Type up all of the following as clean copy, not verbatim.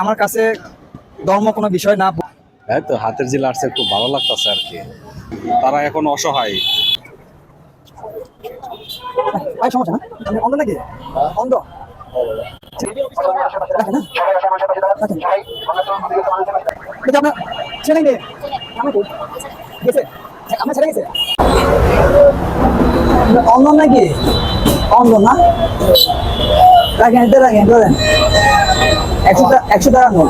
আমার কাছে ধর্ম কোনো বিষয় না। তাই তো হাতের জিল আসছে, খুব ভালো লাগতেছে আর কি। তারা এখন অসহায়। ভাই সমস্যা না, আমি অন্ধ নাকি? অন্ধ রাখেন না? রাখেন। এই যে আপনার ছেলে মেয়ে আমার কই? গেছে? আমার ছেলে গেছে? অন্ধ নাকি? অন্ধ না? রাখেন, এটা রাখেন, ধরেন 100 টাকা নোট।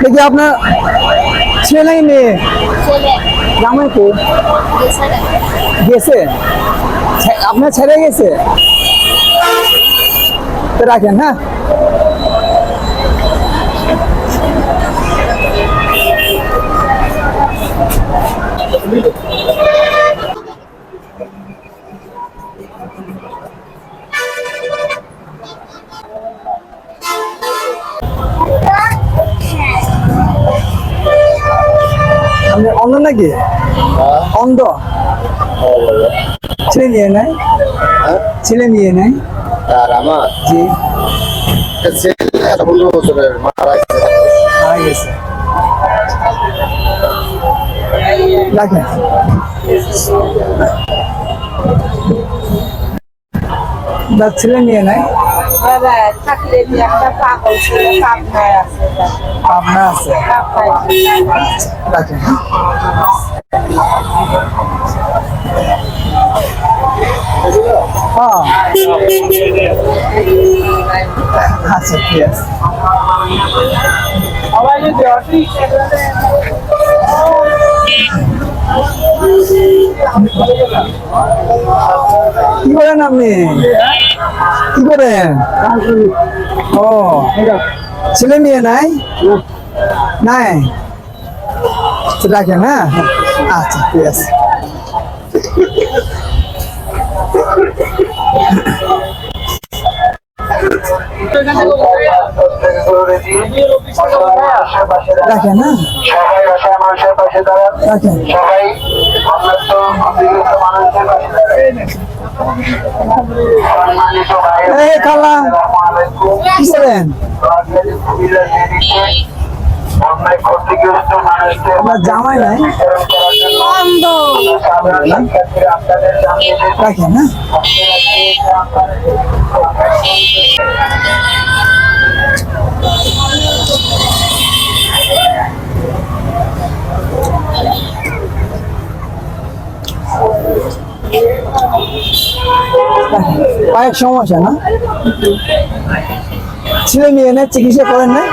দেখি আপনার ছেলে মেয়ে জামাই তো গেছে, আপনার ছেড়ে গেছে, তো রাখেন। হ্যাঁ, আপনি অন্ধ নাকি? অন্ধ? ছেলে নিয়ে নেয়, ছেলে নিয়ে নেয়। আর আমার জি, ছেলে 15 বছরের মারা গেছে। রাখেন। ছেলে নিয়ে নেয়, থাকলে একটা পাগল ছিল, পাবনায় আছে। আপনার আছে, রাখেন। আচ্ছা, ঠিক আছে। কি করেন আপনি? কি করেন? ও, ছেলে মেয়ে নাই? নাই, রাখেন। হ্যাঁ, আচ্ছা, ঠিক আছে। রাখেন। হ্যাঁ, সবাই আশায় মানুষের পাশে দাঁড়ান। রাখেন। সবাই অন্যত্র অভিযুক্ত মানুষের পাশে দাঁড়ান। সম্মানিত ভাই ও এই খালা, আসসালামু আলাইকুম। কি করেন? রাজধানী কুমিল্লার নেতৃত্বে অন্যায় ক্ষতিগ্রস্ত মানুষদের আপনার জামাই নাই? বিতরণ করার জন্য সাধারণ শিক্ষার্থীরা আপনাদের সামনে এসেছে। রাখেন। হ্যাঁ, পায়ের সমস্যা না? ছেলে মেয়ে না, চিকিৎসা করেন না?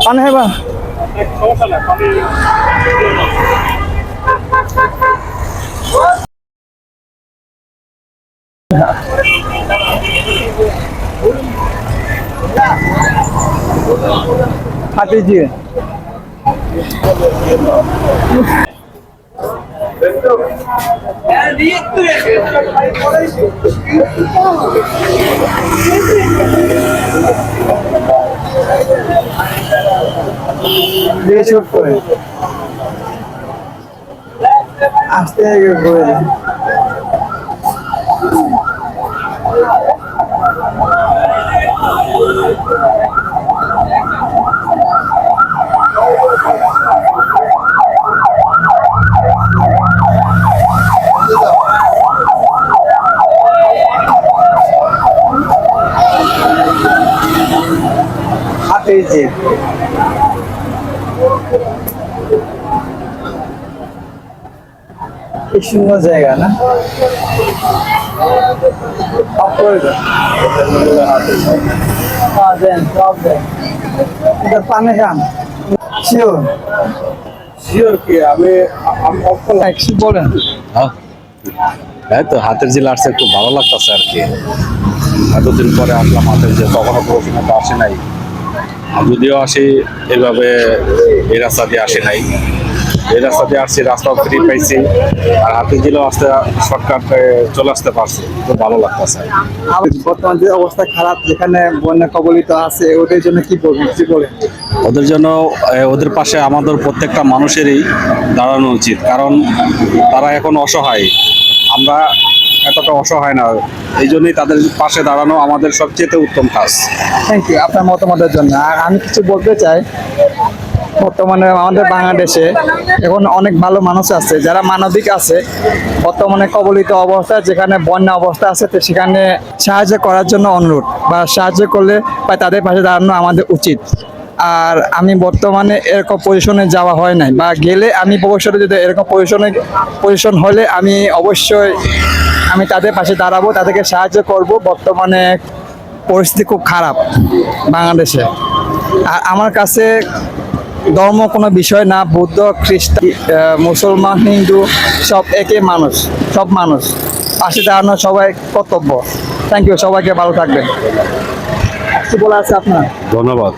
পান হেবা हाथ दीजिए। आस्ते आगे घुरे हाथ दीजिए। एक सुंदर जाएगा ना पाने खान শিওর শিওর কি আমি কি বলেন? এই তো হাতের জিল আসছে, খুব ভালো লাগতেছে আর কি। এতদিন পরে আসলাম হাতের জিল, কখনো পড়াশোনা তো আসে নাই, যদিও আসি এভাবে এই রাস্তা দিয়ে আসে নাই। এই রাস্তা দিয়ে আসছি, রাস্তাও ফ্রি পাইছি, আর হাতির ঝিলেও আসতে শর্টকাট চলে আসতে পারছি, খুব ভালো লাগতেছে। বর্তমান যে অবস্থা খারাপ, যেখানে বন্যা কবলিত আছে, ওদের জন্য কি বলবেন, কি বলেন? ওদের জন্য ওদের পাশে আমাদের প্রত্যেকটা মানুষেরই দাঁড়ানো উচিত, কারণ তারা এখন অসহায়, আমরা এতটা অসহায় না, এই জন্যই তাদের পাশে দাঁড়ানো আমাদের সবচেয়ে উত্তম কাজ। থ্যাংক ইউ আপনার মতামতের জন্য। আর আমি কিছু বলতে চাই, বর্তমানে আমাদের বাংলাদেশে এখন অনেক ভালো মানুষ আছে যারা মানবিক আছে, বর্তমানে কবলিত অবস্থা যেখানে বন্যা অবস্থা আছে, তো সেখানে সাহায্য করার জন্য অনুরোধ, বা সাহায্য করলে বা তাদের পাশে দাঁড়ানো আমাদের উচিত। আর আমি বর্তমানে এরকম পজিশনে যাওয়া হয় নাই, বা গেলে আমি ভবিষ্যতে যদি এরকম পজিশন হলে আমি অবশ্যই আমি তাদের পাশে দাঁড়াবো, তাদেরকে সাহায্য করব। বর্তমানে পরিস্থিতি খুব খারাপ বাংলাদেশে। আর আমার কাছে ধর্ম কোনো বিষয় না, বৌদ্ধ, খ্রিস্টান, মুসলমান, হিন্দু সব একই মানুষ, সব মানুষ পাশে দাঁড়ানো সবাই কর্তব্য। থ্যাংক ইউ, সবাইকে ভালো থাকবেন। কিছু বলা আছে আপনার? ধন্যবাদ।